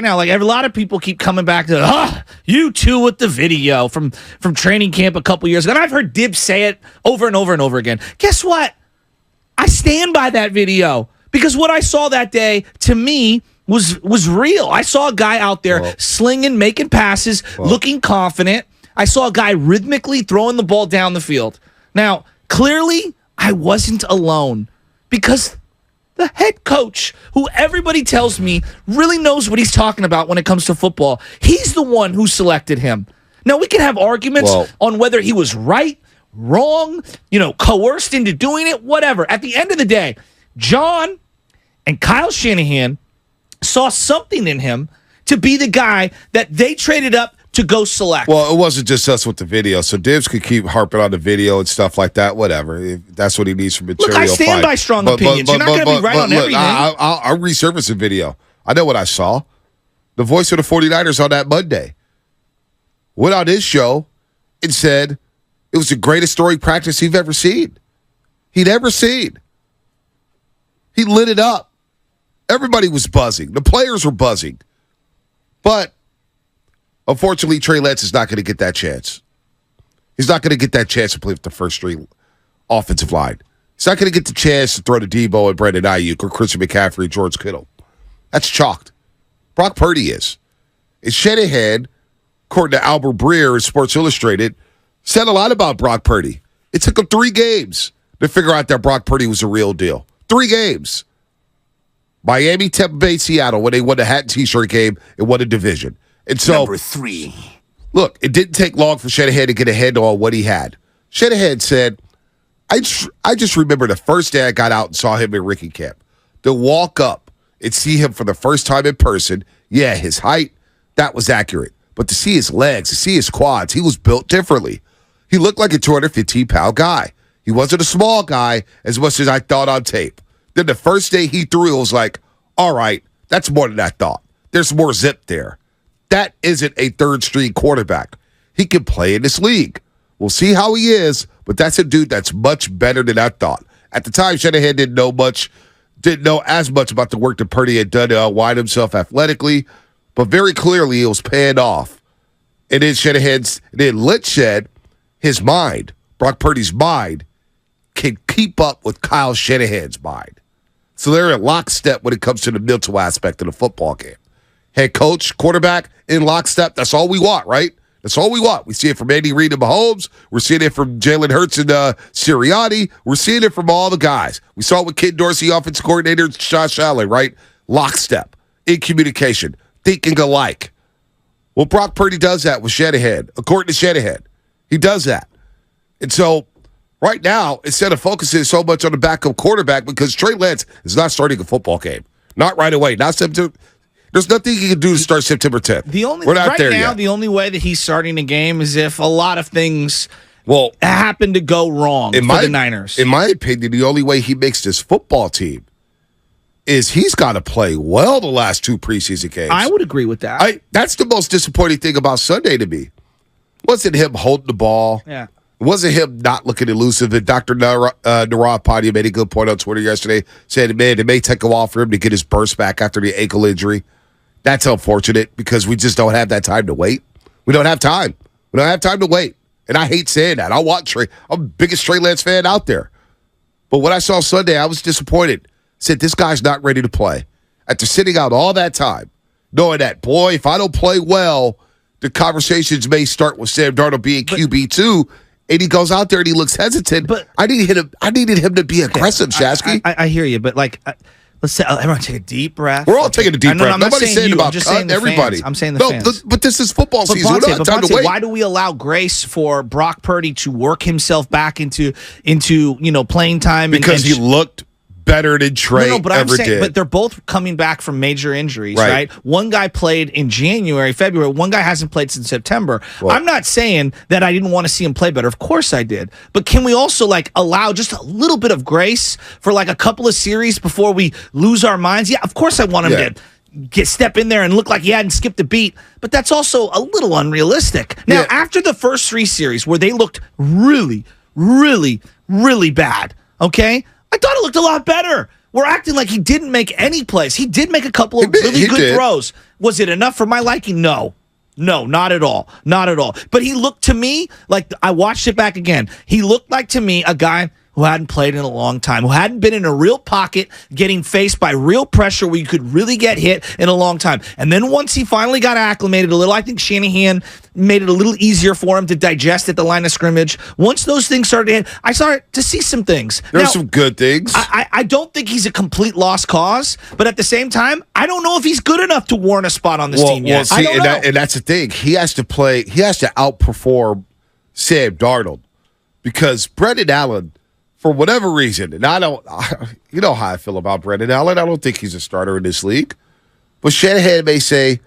now, like a lot of people keep coming back to, you two with the video from training camp a couple years ago. And I've heard Dibs say it over and over and over again. Guess what? I stand by that video because what I saw that day, to me, was real. I saw a guy out there slinging, making passes, looking confident. I saw a guy rhythmically throwing the ball down the field. Now, clearly, I wasn't alone because the head coach, who everybody tells me really knows what he's talking about when it comes to football, he's the one who selected him. Now, we can have arguments on whether he was right, wrong, coerced into doing it, whatever. At the end of the day, John and Kyle Shanahan saw something in him to be the guy that they traded up to go select. Well, it wasn't just us with the video, so Dibs could keep harping on the video and stuff like that, whatever. If that's what he needs for material. Look, I stand by strong opinions. You're not going to be right on everything. I'll resurface the video. I know what I saw. The voice of the 49ers on that Monday went on his show and said it was the greatest throwing practice he'd ever seen. He lit it up. Everybody was buzzing. The players were buzzing. But unfortunately, Trey Lance is not going to get that chance. He's not going to get that chance to play with the first-string offensive line. He's not going to get the chance to throw to Debo and Brandon Ayuk or Christian McCaffrey and George Kittle. That's chalked. Brock Purdy is. And Shanahan, according to Albert Breer in Sports Illustrated, said a lot about Brock Purdy. It took him 3 games to figure out that Brock Purdy was a real deal. 3 games. Miami, Tampa Bay, Seattle, when they won the hat and T-shirt game and won the division. And so, number 3. Look, it didn't take long for Shanahan to get a handle on what he had. Shanahan said, I just remember the first day I got out and saw him in Ricky camp. To walk up and see him for the first time in person, yeah, his height, that was accurate. But to see his legs, to see his quads, he was built differently. He looked like a 215-pound guy. He wasn't a small guy as much as I thought on tape. Then the first day he threw, it was like, all right, that's more than I thought. There's more zip there. That isn't a third-string quarterback. He can play in this league. We'll see how he is, but that's a dude that's much better than I thought. At the time, Shanahan didn't know as much about the work that Purdy had done to unwind himself athletically, but very clearly it was paying off. And then Lynch said his mind, Brock Purdy's mind, can keep up with Kyle Shanahan's mind. So they're in lockstep when it comes to the mental aspect of the football game. Head coach, quarterback, in lockstep, that's all we want, right? That's all we want. We see it from Andy Reid and Mahomes. We're seeing it from Jalen Hurts and Sirianni. We're seeing it from all the guys. We saw it with Ken Dorsey, offensive coordinator, Josh Allen, right? Lockstep, in communication, thinking alike. Well, Brock Purdy does that with Shanahan, according to Shanahan. He does that. And so right now, instead of focusing so much on the backup quarterback, because Trey Lance is not starting a football game. Not right away. Not September. There's nothing he can do to start September 10th. We're not there yet. The only way that he's starting a game is if a lot of things happen to go wrong for the Niners. In my opinion, the only way he makes this football team is he's got to play well the last 2 preseason games. I would agree with that. That's the most disappointing thing about Sunday to me. Wasn't him holding the ball. Yeah. It wasn't him not looking elusive. And Dr. Narad Padia made a good point on Twitter yesterday, saying, man, it may take a while for him to get his burst back after the ankle injury. That's unfortunate because we just don't have that time to wait. We don't have time. We don't have time to wait. And I hate saying that. I want Trey. I'm the biggest Trey Lance fan out there. But when I saw Sunday, I was disappointed. Said, this guy's not ready to play. After sitting out all that time, knowing that, boy, if I don't play well, the conversations may start with Sam Darnold being QB2, and he goes out there and he looks hesitant. But I needed him to be aggressive, Shasky. I hear you, but let's say everyone take a deep breath. We're all taking a deep breath. Nobody's saying about cutting everybody. Fans. I'm saying the fans. But this is football season. We don't have time to wait. Why do we allow grace for Brock Purdy to work himself back into playing time? Because he looked better than Trey did. But they're both coming back from major injuries, right? One guy played in January, February. One guy hasn't played since September. Well, I'm not saying that I didn't want to see him play better. Of course I did. But can we also allow just a little bit of grace for a couple of series before we lose our minds? Yeah, of course I want him to step in there and look like he hadn't skipped a beat. But that's also a little unrealistic. Now, after the first 3 series where they looked really, really, really bad, okay? I thought it looked a lot better. we're acting like he didn't make any plays. He did make a couple of really good throws. Was it enough for my liking? No. No, not at all. Not at all. But he looked to me like, I watched it back again. He looked like to me a guy who hadn't played in a long time, who hadn't been in a real pocket, getting faced by real pressure where you could really get hit in a long time. And then once he finally got acclimated a little, I think Shanahan made it a little easier for him to digest at the line of scrimmage. Once those things started to hit, I started to see some things. There's some good things. I don't think he's a complete lost cause, but at the same time, I don't know if he's good enough to warrant a spot on this team yet. See, I don't know. And that's the thing. He has to outperform Sam Darnold because Brendan Allen, for whatever reason, and you know how I feel about Brendan Allen. I don't think he's a starter in this league. But Shanahan may say,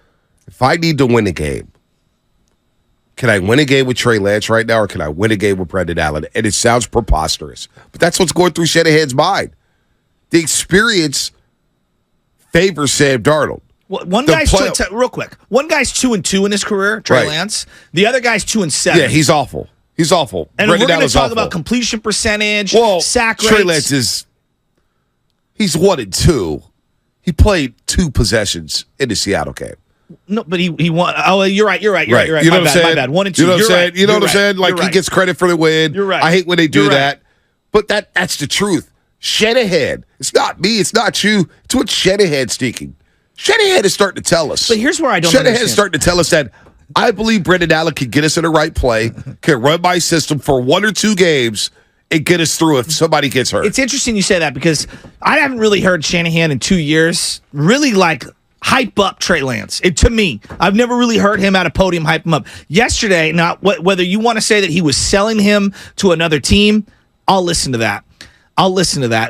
if I need to win a game, can I win a game with Trey Lance right now or can I win a game with Brendan Allen? And it sounds preposterous. But that's what's going through Shanahan's mind. The experience favors Sam Darnold. Well, real quick. One guy's 2-2 in his career, Trey Lance. The other guy's 2-7. Yeah, he's awful. He's awful. And Brendan we're going to talk awful. about completion percentage, sack rates. Trey Lance he's 1-2. He played 2 possessions in the Seattle game. No, but he won. Oh, you're right. You're right. You know what I'm saying? My bad. 1-2. You know what I'm saying? Right. You know what I'm saying? Like he gets credit for the win. You're right. I hate when they do that. But that's the truth. Shanahan. It's not me. It's not you. It's what Shanahan's thinking. Shanahan is starting to tell us. But here's where I don't Shanahan understand. is starting to tell us that I believe Brendan Allen can get us in the right play, can run my system for 1 or 2 games, and get us through if somebody gets hurt. It's interesting you say that because I haven't really heard Shanahan in 2 years really hype up Trey Lance. To me, I've never really heard him at a podium hype him up. Yesterday, whether you want to say that he was selling him to another team, I'll listen to that.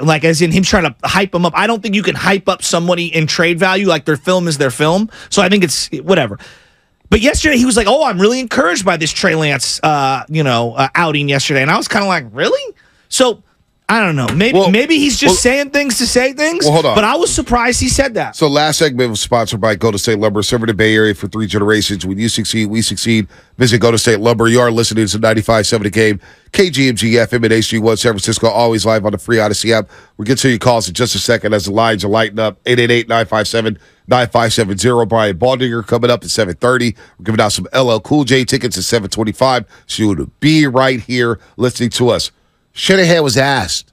Like, as in him trying to hype him up. I don't think you can hype up somebody in trade value. Like, their film is their film. So I think it's whatever. But yesterday, he was like, I'm really encouraged by this Trey Lance, outing yesterday. And I was kind of like, really? So, I don't know. Maybe he's just saying things to say things. Well, hold on. But I was surprised he said that. So last segment was sponsored by Golden State Lumber, serving the Bay Area for 3 generations. When you succeed, we succeed. Visit Golden State Lumber. You are listening to 95.7 The Game, KGMG FM and HD1 San Francisco, always live on the free Odyssey app. We'll get to your calls in just a second as the lines are lighting up. 888-957-9570. Brian Baldinger coming up at 7:30. We're giving out some LL Cool J tickets at 7:25. So you'll be right here listening to us. Shanahan was asked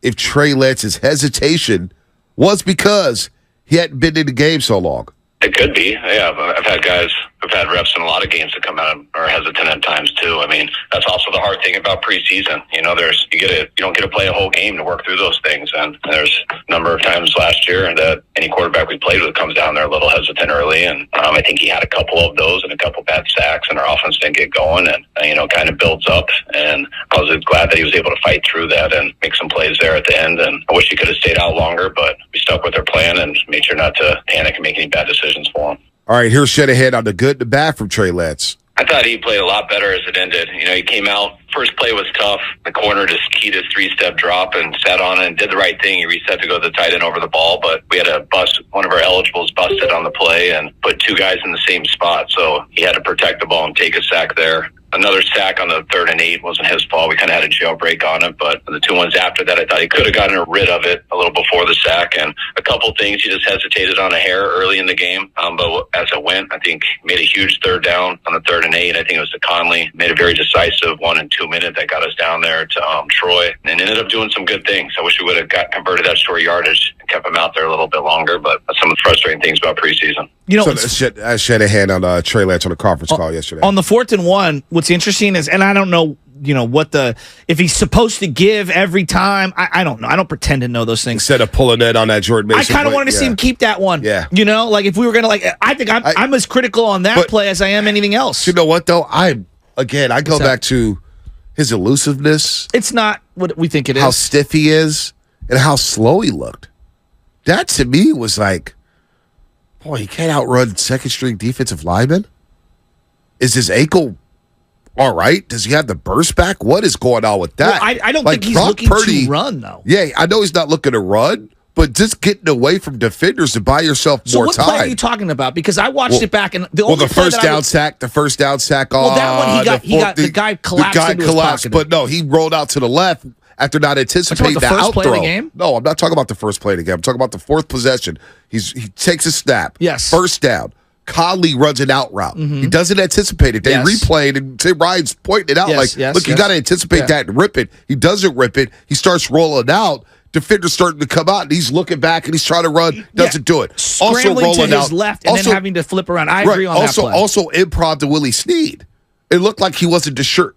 if Trey Lance's hesitation was because he hadn't been in the game so long. It could be. Yeah, I've had guys who've had reps in a lot of games that come out are hesitant at times too. I mean, that's also the hard thing about preseason. You know, you don't get to play a whole game to work through those things. And there's a number of times last year that any quarterback we played with comes down there a little hesitant early. And I think he had a couple of those and a couple bad sacks, and our offense didn't get going, and kind of builds up. And I was glad that he was able to fight through that and make some plays there at the end. And I wish he could have stayed out longer, but we stuck with our plan and made sure not to panic and make any bad decisions for him. All right, here's Shanahan on the good and the bad from Trey Lance. I thought he played a lot better as it ended. He came out, first play was tough. The corner just keyed his 3-step drop and sat on it and did the right thing. He reset to go to the tight end over the ball, but we had a bust. One of our eligibles busted on the play and put 2 guys in the same spot, so he had to protect the ball and take a sack there. Another sack on the 3rd and 8 wasn't his fault. We kind of had a jailbreak on it, but the 2 ones after that, I thought he could have gotten rid of it a little before the sack. And a couple things, he just hesitated on a hair early in the game. But as it went, I think he made a huge 3rd down on the 3rd and 8. I think it was to Conley. Made a very decisive 1 and 2 minute that got us down there to Troy, and ended up doing some good things. I wish we would have converted that short yardage and kept him out there a little bit longer. But that's some of the frustrating things about preseason. So Shanahan on Trey Lance on the conference call yesterday. On the 4th and 1, what's interesting is, and I don't know, if he's supposed to give every time. I don't know. I don't pretend to know those things. Instead of pulling that on that Jordan Mason, I kind of wanted to see him keep that one. Yeah. If we were going to, I think I'm as critical on that play as I am anything else. You know what, though? I go back to his elusiveness. It's not what we think it is. How stiff he is and how slow he looked. That, to me, was like, boy, he can't outrun second-string defensive linemen? Is his ankle all right? Does he have the burst back? What is going on with that? Well, I don't think he's looking to run, though. Yeah, I know he's not looking to run, but just getting away from defenders to buy yourself more time. So what play are you talking about? Because I watched it back, and the first down sack on that one, the guy collapsed into his pocket. But no, he rolled out to the left after not anticipating the the first out play of the throw. game? No, I'm not talking about the first play of the game. I'm talking about the fourth possession. He takes a snap. Yes. First down. Conley runs an out route. He doesn't anticipate it. They replayed it, and Tim Ryan's pointing it out look, you got to anticipate that and rip it. He doesn't rip it. He starts rolling out. Defender's starting to come out, and he's looking back, and he's trying to run. Doesn't do it. Scrambling also rolling to his out. left and then having to flip around. I agree on that play. Also improv to Willie Snead. It looked like he wasn't sure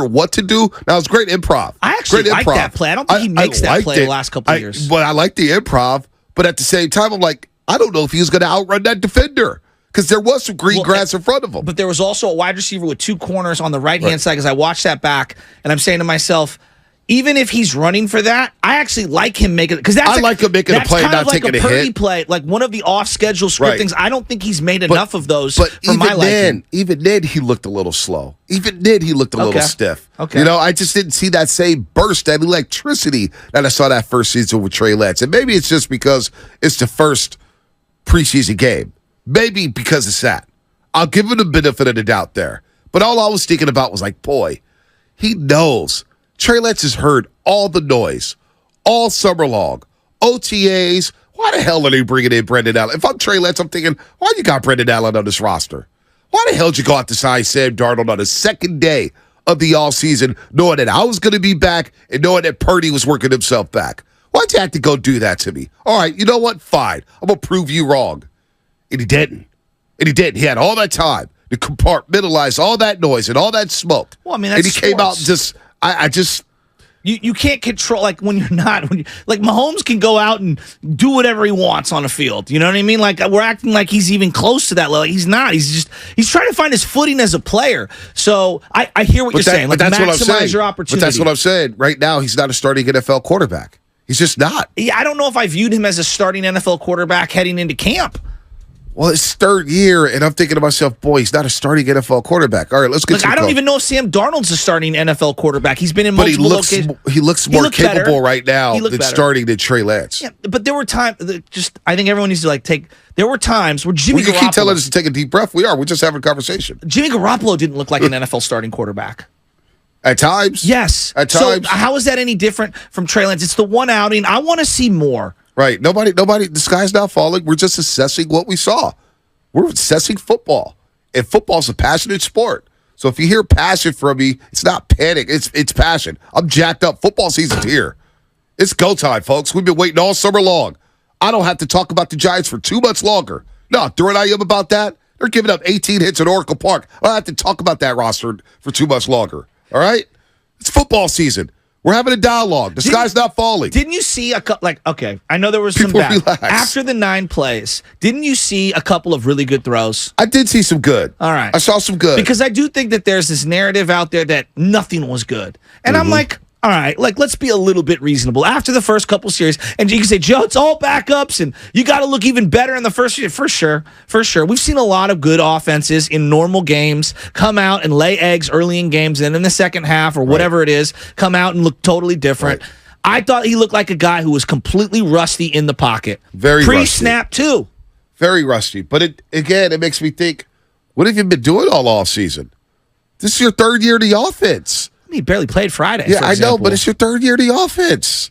what to do. Now, it's great improv. I actually like that play. I don't think he makes that play the last couple of years. But I like the improv. But at the same time, I'm like, I don't know if he was going to outrun that defender. Because there was some green grass in front of him. But there was also a wide receiver with two corners on the right-hand side because I watched that back, and I'm saying to myself, even if he's running for that, I actually like him making it. Because I like him making a play, not taking a hit. That's kind of like a Purdy play, like one of the off-schedule script things. I don't think he's made enough of those for my liking. Even then, he looked a little slow. Even then, he looked a little stiff. Okay. You know, I just didn't see that same burst, that electricity that I saw that first season with Trey Lance. And maybe it's just because it's the first preseason game. Maybe because it's that. I'll give him the benefit of the doubt there. But all I was thinking about was like, boy, he knows. Trey Lance has heard all the noise all summer long. OTAs. Why the hell are they bringing in Brendan Allen? If I'm Trey Lance, I'm thinking, why you got Brendan Allen on this roster? Why the hell did you go out to sign Sam Darnold on the second day of the offseason, knowing that I was going to be back and knowing that Purdy was working himself back? Why'd you have to go do that to me? All right, you know what? Fine. I'm going to prove you wrong. And he didn't. He had all that time to compartmentalize all that noise and all that smoke. Well, I mean, that's and he came out and just, I just. You can't control, like, when you're not. Like, Mahomes can go out and do whatever he wants on the field. You know what I mean? Like, we're acting like he's even close to that level. He's not. He's trying to find his footing as a player. So I hear what you're saying. Like, that's maximize your opportunity. But that's what I'm saying. Right now, he's not a starting NFL quarterback. He's just not. Yeah, I don't know if I viewed him as a starting NFL quarterback heading into camp. Well, it's third year, and I'm thinking to myself, boy, he's not a starting NFL quarterback. All right, let's get I don't even know if Sam Darnold's a starting NFL quarterback. He's been in multiple locations. He looks more capable right now than starting than Trey Lance. Yeah, but there were times, I think everyone needs to take, there were times where Jimmy Garoppolo. You keep telling us to take a deep breath. We're just having a conversation. Jimmy Garoppolo didn't look like an NFL starting quarterback. At times? Yes. At times. So how is that any different from Trey Lance? It's the one outing. I want to see more. Right. Nobody, the sky's not falling. We're just assessing what we saw. We're assessing football. And football's a passionate sport. So if you hear passion from me, it's not panic. It's passion. I'm jacked up. Football season's here. It's go time, folks. We've been waiting all summer long. I don't have to talk about the Giants for 2 months longer. No, during I am about that, they're giving up 18 hits at Oracle Park. I don't have to talk about that roster for 2 months longer. All right? It's football season. We're having a dialogue. The sky's not falling. Didn't you see okay, I know there was some bad. Relax. After the 9 plays, didn't you see a couple of really good throws? I did see some good. All right. I saw some good. Because I do think that there's this narrative out there that nothing was good. And I'm like, all right, like, let's be a little bit reasonable. After the first couple series, and you can say, Joe, it's all backups, and you got to look even better in the first year. For sure. We've seen a lot of good offenses in normal games come out and lay eggs early in games, and in the second half or whatever it is, come out and look totally different. Right. I thought he looked like a guy who was completely rusty in the pocket. Very Pre-snap, too. Very rusty. But, it makes me think, what have you been doing all offseason? This is your third year of the offense. He barely played Friday. Yeah, I know, but it's your third year of the offense.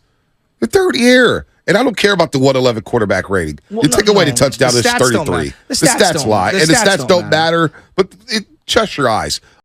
Your third year. And I don't care about the 111 quarterback rating. You take away the touchdown, it's 33. The stats lie. And the stats don't matter. But shut your eyes.